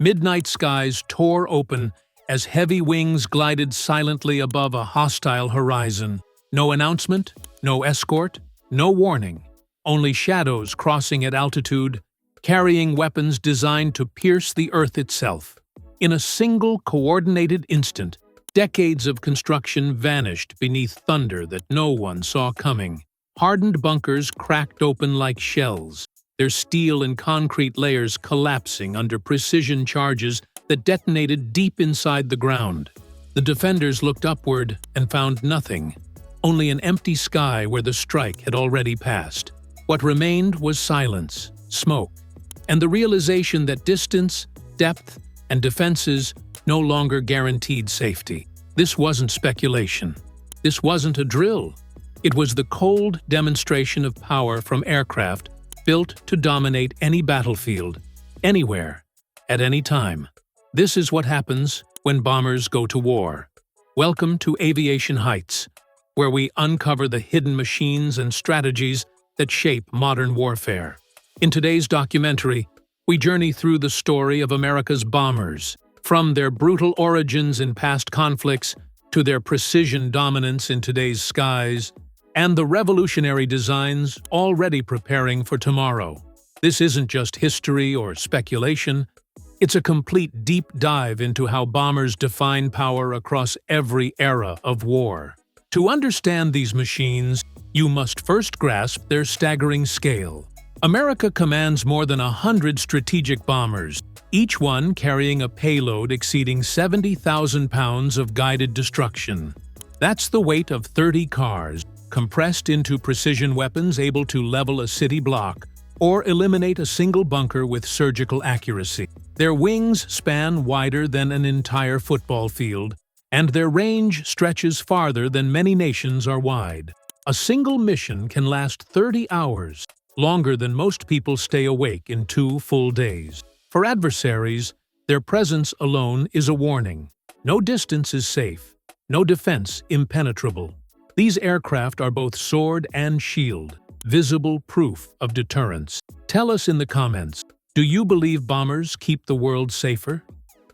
Midnight skies tore open as heavy wings glided silently above a hostile horizon. No announcement, no escort, no warning. Only shadows crossing at altitude, carrying weapons designed to pierce the earth itself. In a single coordinated instant, decades of construction vanished beneath thunder that no one saw coming. Hardened bunkers cracked open like shells, their steel and concrete layers collapsing under precision charges that detonated deep inside the ground. The defenders looked upward and found nothing, only an empty sky where the strike had already passed. What remained was silence, smoke, and the realization that distance, depth, and defenses no longer guaranteed safety. This wasn't speculation. This wasn't a drill. It was the cold demonstration of power from aircraft built to dominate any battlefield, anywhere, at any time. This is what happens when bombers go to war. Welcome to Aviation Heights, where we uncover the hidden machines and strategies that shape modern warfare. In today's documentary, we journey through the story of America's bombers, from their brutal origins in past conflicts to their precision dominance in today's skies, and the revolutionary designs already preparing for tomorrow. This isn't just history or speculation, it's a complete deep dive into how bombers define power across every era of war. To understand these machines, you must first grasp their staggering scale. America commands more than 100 strategic bombers, each one carrying a payload exceeding 70,000 pounds of guided destruction. That's the weight of 30 cars, compressed into precision weapons able to level a city block or eliminate a single bunker with surgical accuracy. Their wings span wider than an entire football field, and their range stretches farther than many nations are wide. A single mission can last 30 hours, longer than most people stay awake in 2 full days. For adversaries, their presence alone is a warning. No distance is safe, no defense impenetrable. These aircraft are both sword and shield, visible proof of deterrence. Tell us in the comments, do you believe bombers keep the world safer?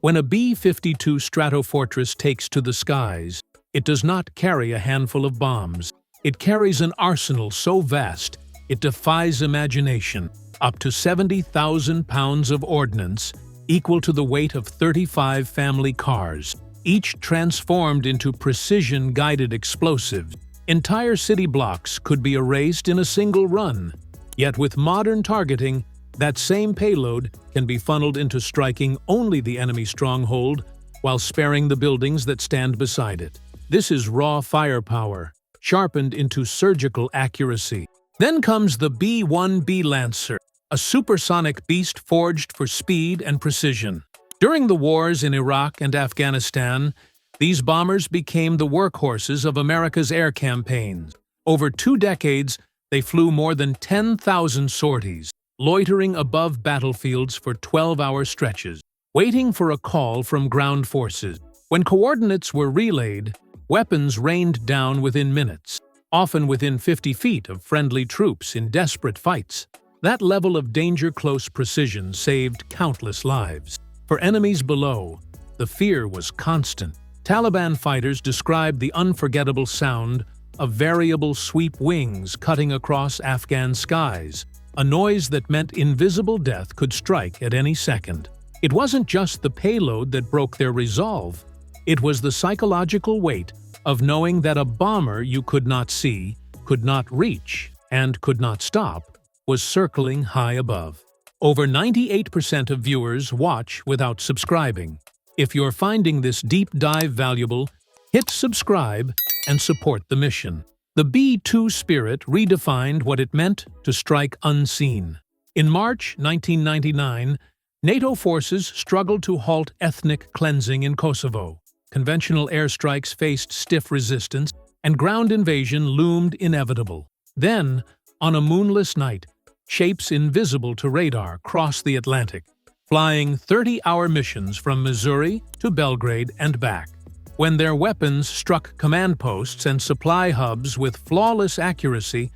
When a B-52 Stratofortress takes to the skies, it does not carry a handful of bombs. It carries an arsenal so vast, it defies imagination. Up to 70,000 pounds of ordnance, equal to the weight of 35 family cars, each transformed into precision-guided explosives. Entire city blocks could be erased in a single run. Yet with modern targeting, that same payload can be funneled into striking only the enemy stronghold while sparing the buildings that stand beside it. This is raw firepower, sharpened into surgical accuracy. Then comes the B-1B Lancer, a supersonic beast forged for speed and precision. During the wars in Iraq and Afghanistan, these bombers became the workhorses of America's air campaigns. Over 2 decades, they flew more than 10,000 sorties, loitering above battlefields for 12-hour stretches, waiting for a call from ground forces. When coordinates were relayed, weapons rained down within minutes, often within 50 feet of friendly troops in desperate fights. That level of danger-close precision saved countless lives. For enemies below, the fear was constant. Taliban fighters described the unforgettable sound of variable sweep wings cutting across Afghan skies, a noise that meant invisible death could strike at any second. It wasn't just the payload that broke their resolve. It was the psychological weight of knowing that a bomber you could not see, could not reach, and could not stop was circling high above. Over 98% of viewers watch without subscribing. If you're finding this deep dive valuable, hit subscribe and support the mission. The B-2 Spirit redefined what it meant to strike unseen. In March 1999, NATO forces struggled to halt ethnic cleansing in Kosovo. Conventional airstrikes faced stiff resistance, and ground invasion loomed inevitable. Then, on a moonless night, shapes invisible to radar crossed the Atlantic, flying 30-hour missions from Missouri to Belgrade and back. When their weapons struck command posts and supply hubs with flawless accuracy,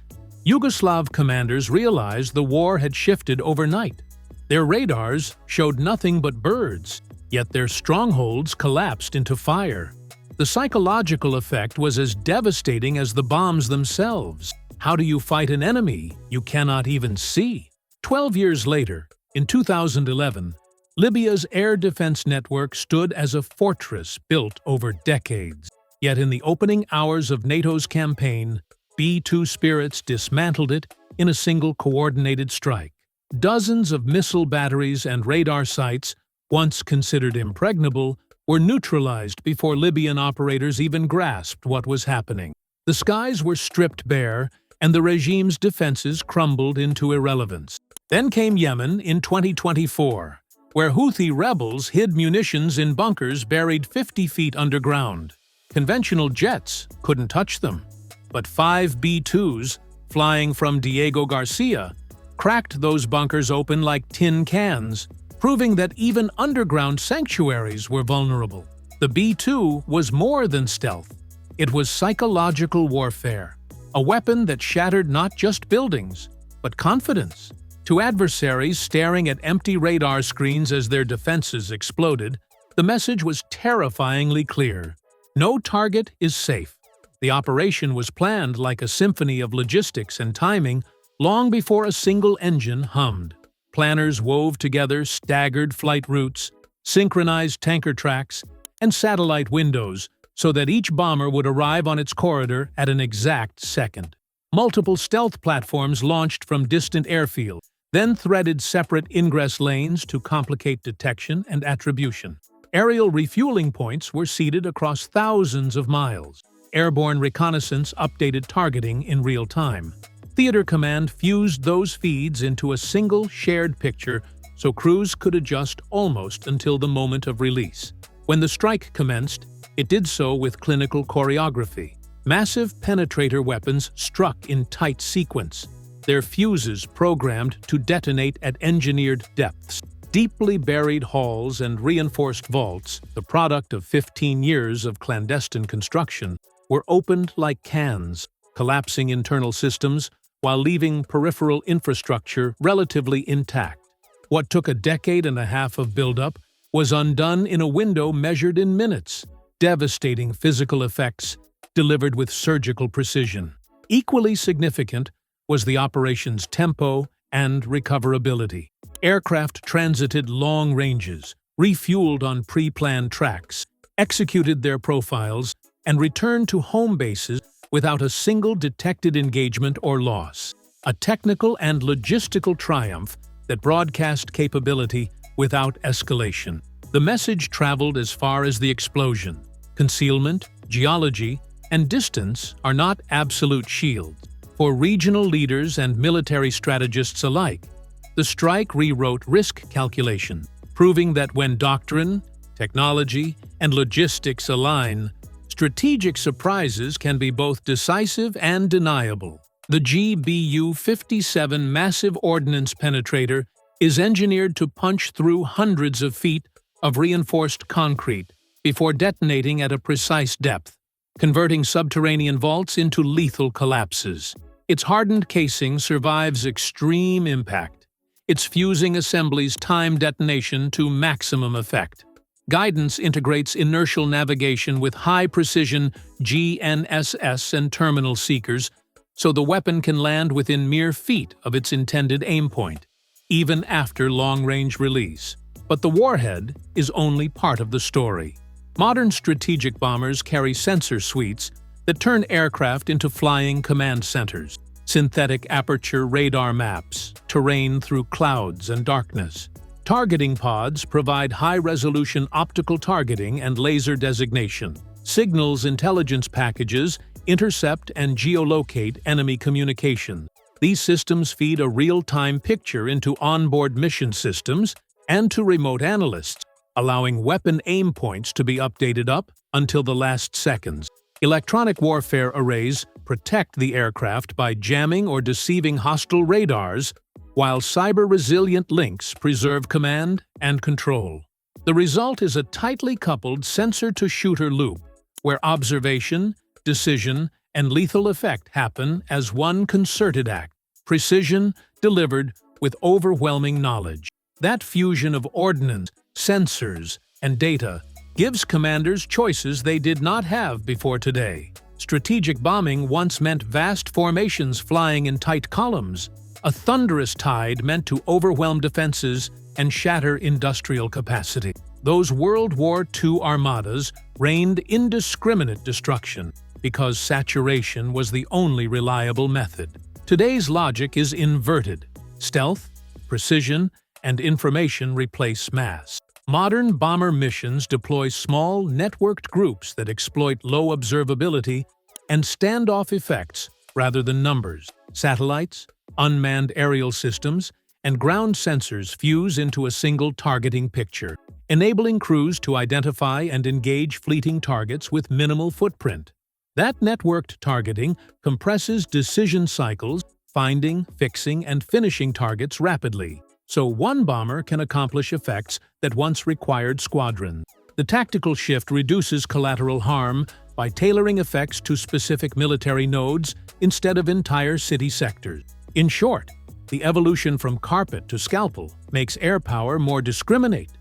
Yugoslav commanders realized the war had shifted overnight. Their radars showed nothing but birds, yet their strongholds collapsed into fire. The psychological effect was as devastating as the bombs themselves. How do you fight an enemy you cannot even see? 12 years later, in 2011, Libya's air defense network stood as a fortress built over decades. Yet in the opening hours of NATO's campaign, B-52 Spirits dismantled it in a single coordinated strike. Dozens of missile batteries and radar sites, once considered impregnable, were neutralized before Libyan operators even grasped what was happening. The skies were stripped bare, and the regime's defenses crumbled into irrelevance. Then came Yemen in 2024, where Houthi rebels hid munitions in bunkers buried 50 feet underground. Conventional jets couldn't touch them, but 5 B-2s, flying from Diego Garcia, cracked those bunkers open like tin cans, proving that even underground sanctuaries were vulnerable. The B-2 was more than stealth. It was psychological warfare, a weapon that shattered not just buildings, but confidence. To adversaries staring at empty radar screens as their defenses exploded, the message was terrifyingly clear. No target is safe. The operation was planned like a symphony of logistics and timing long before a single engine hummed. Planners wove together staggered flight routes, synchronized tanker tracks, and satellite windows so that each bomber would arrive on its corridor at an exact second. Multiple stealth platforms launched from distant airfields, then threaded separate ingress lanes to complicate detection and attribution. Aerial refueling points were seeded across thousands of miles. Airborne reconnaissance updated targeting in real time. Theater Command fused those feeds into a single shared picture so crews could adjust almost until the moment of release. When the strike commenced, it did so with clinical choreography. Massive penetrator weapons struck in tight sequence, their fuses programmed to detonate at engineered depths. Deeply buried halls and reinforced vaults, the product of 15 years of clandestine construction, were opened like cans, collapsing internal systems while leaving peripheral infrastructure relatively intact. What took a decade and a half of buildup was undone in a window measured in minutes, devastating physical effects delivered with surgical precision. Equally significant was the operation's tempo and recoverability. Aircraft transited long ranges, refueled on pre-planned tracks, executed their profiles, and returned to home bases without a single detected engagement or loss. A technical and logistical triumph that broadcast capability without escalation. The message traveled as far as the explosion. Concealment, geology, and distance are not absolute shields. For regional leaders and military strategists alike, the strike rewrote risk calculation, proving that when doctrine, technology, and logistics align, strategic surprises can be both decisive and deniable. The GBU-57 massive ordnance penetrator is engineered to punch through hundreds of feet of reinforced concrete before detonating at a precise depth, converting subterranean vaults into lethal collapses. Its hardened casing survives extreme impact, its fusing assemblies time detonation to maximum effect. Guidance integrates inertial navigation with high-precision GNSS and terminal seekers, so the weapon can land within mere feet of its intended aim point, even after long-range release. But the warhead is only part of the story. Modern strategic bombers carry sensor suites that turn aircraft into flying command centers. Synthetic aperture radar maps, terrain through clouds and darkness. Targeting pods provide high-resolution optical targeting and laser designation. Signals intelligence packages intercept and geolocate enemy communication. These systems feed a real-time picture into onboard mission systems and to remote analysts, allowing weapon aim points to be updated up until the last seconds. Electronic warfare arrays protect the aircraft by jamming or deceiving hostile radars, while cyber-resilient links preserve command and control. The result is a tightly coupled sensor-to-shooter loop, where observation, decision, and lethal effect happen as one concerted act, precision delivered with overwhelming knowledge. That fusion of ordnance, sensors, and data gives commanders choices they did not have before today. Strategic bombing once meant vast formations flying in tight columns. A thunderous tide meant to overwhelm defenses and shatter industrial capacity. Those World War II armadas rained indiscriminate destruction because saturation was the only reliable method. Today's logic is inverted. Stealth, precision, and information replace mass. Modern bomber missions deploy small, networked groups that exploit low observability and standoff effects rather than numbers. Satellites, unmanned aerial systems, and ground sensors fuse into a single targeting picture, enabling crews to identify and engage fleeting targets with minimal footprint. That networked targeting compresses decision cycles, finding, fixing, and finishing targets rapidly, so one bomber can accomplish effects that once required squadrons. The tactical shift reduces collateral harm by tailoring effects to specific military nodes instead of entire city sectors. In short, the evolution from carpet to scalpel makes air power more discriminate,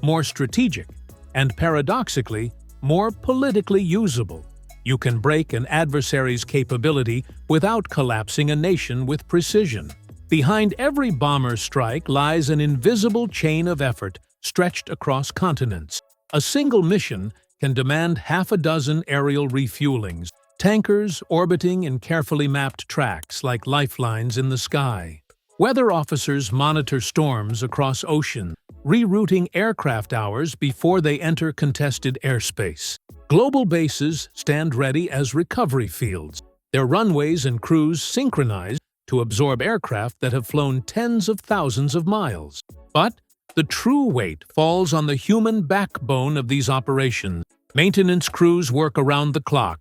more strategic, and paradoxically, more politically usable. You can break an adversary's capability without collapsing a nation with precision. Behind every bomber strike lies an invisible chain of effort stretched across continents. A single mission can demand half a dozen aerial refuelings, tankers orbiting in carefully mapped tracks like lifelines in the sky. Weather officers monitor storms across oceans, rerouting aircraft hours before they enter contested airspace. Global bases stand ready as recovery fields, their runways and crews synchronized to absorb aircraft that have flown tens of thousands of miles. But the true weight falls on the human backbone of these operations. Maintenance crews work around the clock,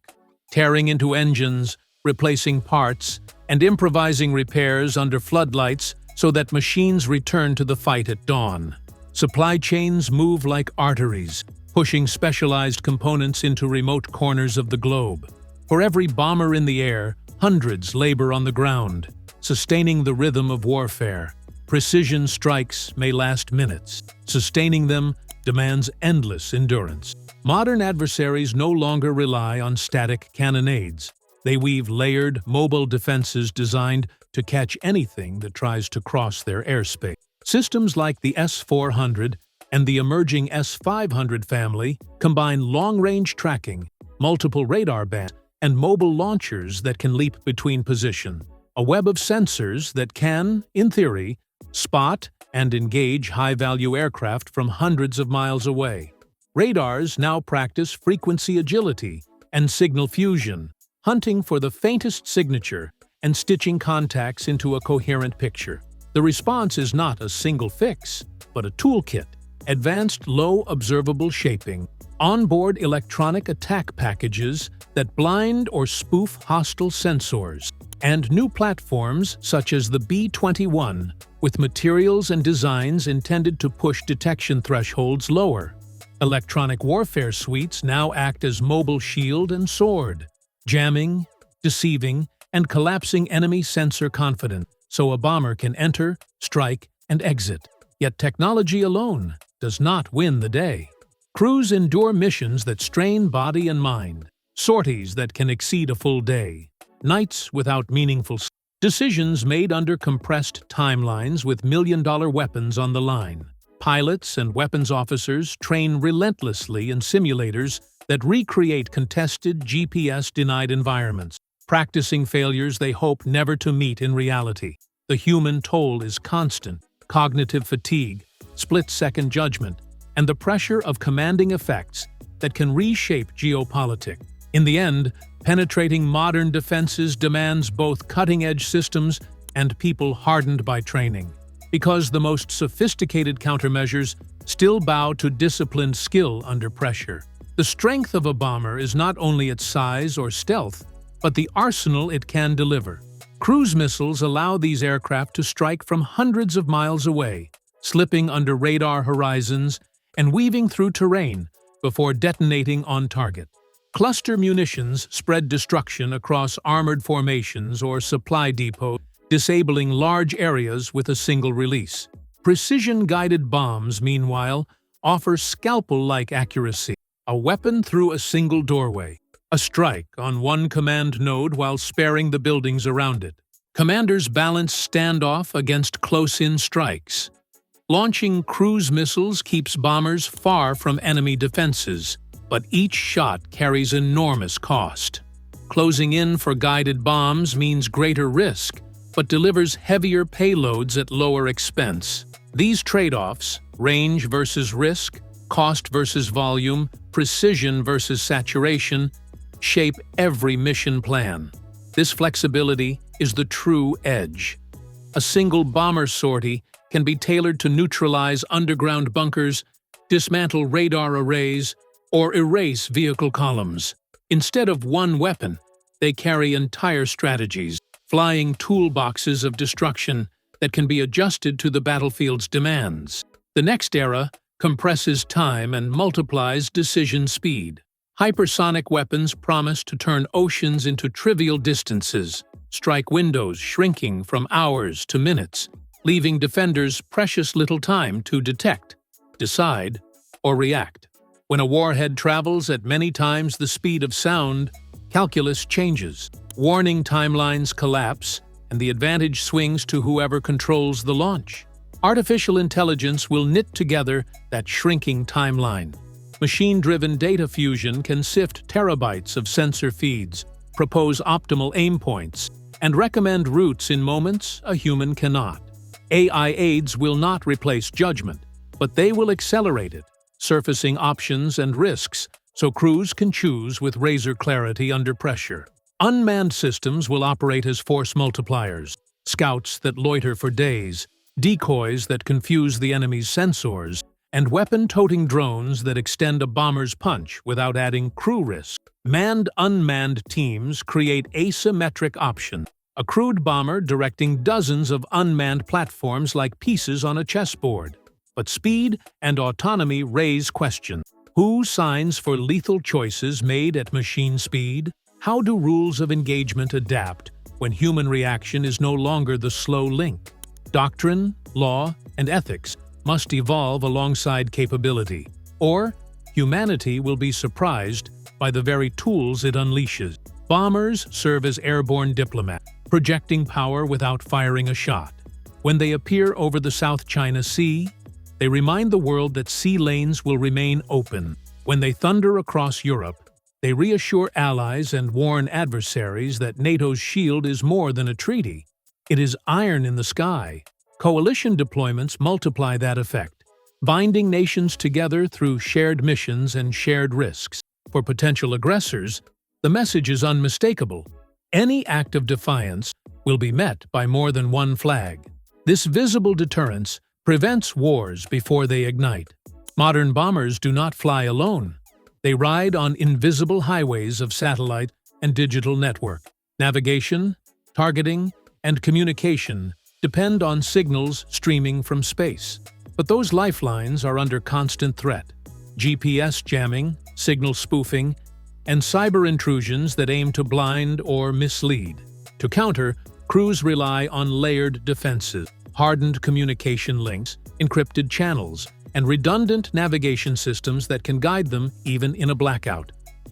tearing into engines, replacing parts, and improvising repairs under floodlights so that machines return to the fight at dawn. Supply chains move like arteries, pushing specialized components into remote corners of the globe. For every bomber in the air, hundreds labor on the ground, sustaining the rhythm of warfare. Precision strikes may last minutes. Sustaining them demands endless endurance. Modern adversaries no longer rely on static cannonades. They weave layered, mobile defenses designed to catch anything that tries to cross their airspace. Systems like the S-400 and the emerging S-500 family combine long-range tracking, multiple radar bands, and mobile launchers that can leap between positions. A web of sensors that can, in theory, spot and engage high-value aircraft from hundreds of miles away. Radars now practice frequency agility and signal fusion, hunting for the faintest signature and stitching contacts into a coherent picture. The response is not a single fix, but a toolkit, advanced low observable shaping, onboard electronic attack packages that blind or spoof hostile sensors, and new platforms such as the B-51 with materials and designs intended to push detection thresholds lower. Electronic warfare suites now act as mobile shield and sword, jamming, deceiving, and collapsing enemy sensor confidence so a bomber can enter, strike, and exit. Yet technology alone does not win the day. Crews endure missions that strain body and mind, sorties that can exceed a full day, nights without meaningful decisions made under compressed timelines with million-dollar weapons on the line. Pilots and weapons officers train relentlessly in simulators that recreate contested GPS-denied environments, practicing failures they hope never to meet in reality. The human toll is constant: cognitive fatigue, split-second judgment, and the pressure of commanding effects that can reshape geopolitics. In the end, penetrating modern defenses demands both cutting-edge systems and people hardened by training, because the most sophisticated countermeasures still bow to disciplined skill under pressure. The strength of a bomber is not only its size or stealth, but the arsenal it can deliver. Cruise missiles allow these aircraft to strike from hundreds of miles away, slipping under radar horizons and weaving through terrain before detonating on target. Cluster munitions spread destruction across armored formations or supply depots, disabling large areas with a single release. Precision-guided bombs, meanwhile, offer scalpel-like accuracy, a weapon through a single doorway, a strike on one command node while sparing the buildings around it. Commanders balance standoff against close-in strikes. Launching cruise missiles keeps bombers far from enemy defenses, but each shot carries enormous cost. Closing in for guided bombs means greater risk, but delivers heavier payloads at lower expense. These trade-offs, range versus risk, cost versus volume, precision versus saturation, shape every mission plan. This flexibility is the true edge. A single bomber sortie can be tailored to neutralize underground bunkers, dismantle radar arrays, or erase vehicle columns. Instead of one weapon, they carry entire strategies, flying toolboxes of destruction that can be adjusted to the battlefield's demands. The next era compresses time and multiplies decision speed. Hypersonic weapons promise to turn oceans into trivial distances, strike windows shrinking from hours to minutes, leaving defenders precious little time to detect, decide, or react. When a warhead travels at many times the speed of sound, calculus changes. Warning timelines collapse, and the advantage swings to whoever controls the launch. Artificial intelligence will knit together that shrinking timeline. Machine-driven data fusion can sift terabytes of sensor feeds, propose optimal aim points, and recommend routes in moments a human cannot. AI aids will not replace judgment, but they will accelerate it, surfacing options and risks so crews can choose with razor clarity under pressure. Unmanned systems will operate as force multipliers, scouts that loiter for days, decoys that confuse the enemy's sensors, and weapon-toting drones that extend a bomber's punch without adding crew risk. Manned-unmanned teams create asymmetric options, a crewed bomber directing dozens of unmanned platforms like pieces on a chessboard. But speed and autonomy raise questions. Who signs for lethal choices made at machine speed? How do rules of engagement adapt when human reaction is no longer the slow link? Doctrine, law, and ethics must evolve alongside capability, or humanity will be surprised by the very tools it unleashes. Bombers serve as airborne diplomats, projecting power without firing a shot. When they appear over the South China Sea, they remind the world that sea lanes will remain open. When they thunder across Europe, they reassure allies and warn adversaries that NATO's shield is more than a treaty. It is iron in the sky. Coalition deployments multiply that effect, binding nations together through shared missions and shared risks. For potential aggressors, the message is unmistakable. Any act of defiance will be met by more than one flag. This visible deterrence prevents wars before they ignite. Modern bombers do not fly alone. They ride on invisible highways of satellite and digital network. Navigation, targeting, and communication depend on signals streaming from space. But those lifelines are under constant threat. GPS jamming, signal spoofing, and cyber intrusions that aim to blind or mislead. To counter, crews rely on layered defenses, hardened communication links, encrypted channels, and redundant navigation systems that can guide them even in a blackout.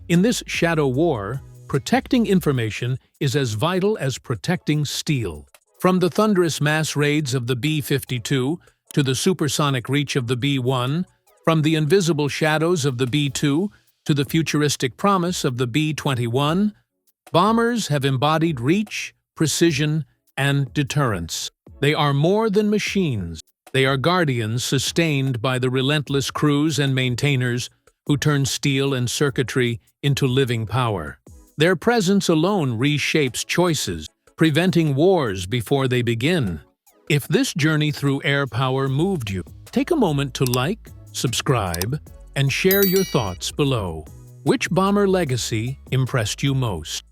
In this shadow war, protecting information is as vital as protecting steel. From the thunderous mass raids of the B-52 to the supersonic reach of the B-1, from the invisible shadows of the B-2 to the futuristic promise of the B-21, bombers have embodied reach, precision, and deterrence. They are more than machines. They are guardians sustained by the relentless crews and maintainers who turn steel and circuitry into living power. Their presence alone reshapes choices, preventing wars before they begin. If this journey through air power moved you, take a moment to like, subscribe, and share your thoughts below. Which bomber legacy impressed you most?